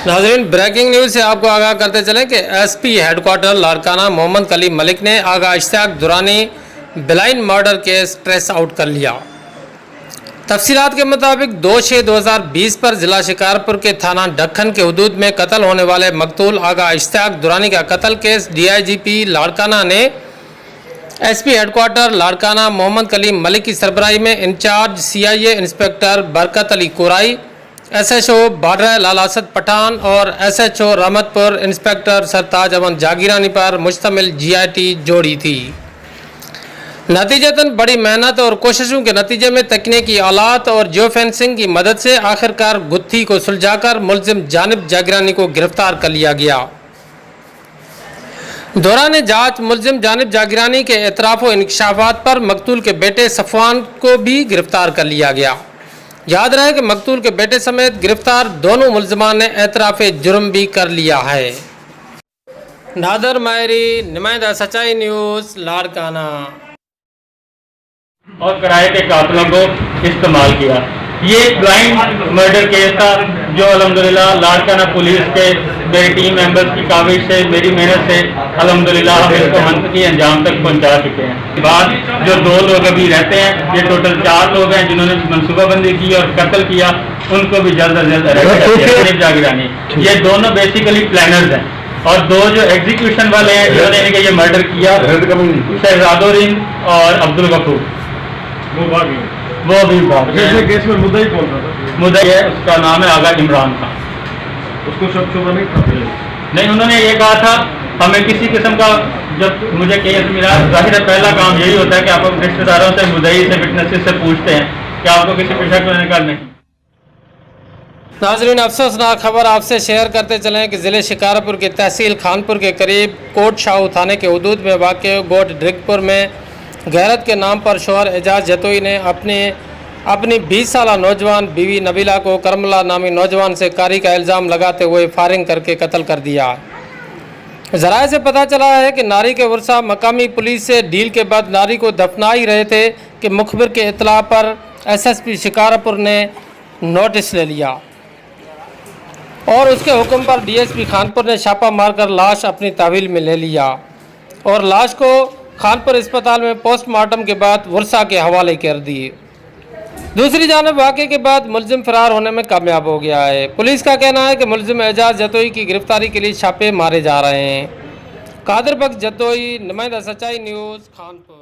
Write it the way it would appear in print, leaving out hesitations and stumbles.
नाज़रीन, breaking news से आपको आगाह करते चलें कि एसपी हेडक्वार्टर लाड़काना मोहम्मद कलीम मलिक ने Agha Ishtiaq Durrani blind murder case trace out कर लिया। तफसीलात के मुताबिक 2/6/2020 पर ज़िला शिकारपुर के थाना ढक्कन के हदूद में कत्ल होने वाले मकतूल आगा इश्तियाक दुरानी का कत्ल केस DIGP लाड़काना ने एसपी हेडक्वार्टर लाड़काना मोहम्मद कलीम मलिक की सरबराही में in charge CIA inspector Barkat Ali कुराई, SHO बॉर्डर लाल असद पठान और SHO रहमतपुर इंस्पेक्टर सरताज अमन जागीरानी पर मुश्तमिल GIT जोड़ी थी। नतीजतन बड़ी मेहनत और कोशिशों के नतीजे में तकनीकी आलात और जियो फेंसिंग की मदद से आखिरकार गुत्थी को सुलझाकर मुलजिम जानिब जागीरानी को गिरफ्तार कर लिया गया। दौरान जांच मुलजिम जानिब जागीरानी के एतराफ़ व इंकशाफात पर मकतूल के बेटे सफ़वान को भी गिरफ्तार कर लिया गया। याद रहे कि मकतूल के बेटे समेत गिरफ्तार दोनों मुलजमान ने एतराफ़ जुर्म भी कर लिया है। नादर मायरी, नुमाइंदा सच्चाई न्यूज़, लाड़काना। और किराए के काफिलों को इस्तेमाल किया। ये ब्लाइंड मर्डर केस था जो अल्हम्दुलिल्लाह लाड़काना पुलिस के मेरी टीम मेंबर्स की काविश से, मेरी मेहनत से अल्हम्दुलिल्लाह हम इसको मंतकी अंजाम तक पहुंचा चुके हैं। बाद जो 2 लोग अभी रहते हैं, ये टोटल 4 लोग हैं जिन्होंने मनसूबाबंदी की और कत्ल किया, उनको भी जल्द अज जल्द अरेस्ट कर दिया जागीरानी। ये दोनों बेसिकली प्लानर्स हैं और 2 जो एग्जीक्यूशन वाले हैं जिन्होंने ये मर्डर किया, शहजादोरिन और अब्दुल गफूर, वो भी केस में मुद्दा ही कौन था? मुद्दा है, उसका नाम है आगा इमरान खान। उसको शक शुबा नहीं था? नहीं, उन्होंने ये कहा था हमें किसी किस्म का, जब मुझे केस मिला, जाहिर है पहला काम यही होता है कि आप अपने रिश्तेदारों से, मुद्दई से, विटनेसेस से पूछते हैं कि आपको किसी पे शक होने का नहीं। नाज़रीन, अफसोसनाक खबर आपसे शेयर करते चलें कि ज़िले शिकारपुर की तहसील खानपुर के करीब कोट शाहू थाने के हदूद में वाक़ गोट ड्रिगपुर में गैरत के नाम पर शोहर एजाज जतोई ने अपनी 20 साला नौजवान बीवी नबीला को करमला नामी नौजवान से कारी का इल्ज़ाम लगाते हुए फायरिंग करके कत्ल कर दिया। ज़राए से पता चला है कि नारी के वर्सा मकामी पुलिस से डील के बाद नारी को दफना ही रहे थे कि मुखबिर के इतला पर SSP शिकारपुर ने नोटिस ले लिया और उसके हुक्म पर DSP खानपुर ने छापा मारकर लाश अपनी तहवील में ले लिया और लाश को खानपुर अस्पताल में पोस्टमार्टम के बाद वर्षा के हवाले कर दिए। दूसरी जानब वाक़े के बाद मुलजिम फरार होने में कामयाब हो गया है। पुलिस का कहना है कि मुलजिम एजाज जतोई की गिरफ्तारी के लिए छापे मारे जा रहे हैं। कादर बख्श जतोई, नुमाइंदा सच्चाई न्यूज़, खानपुर।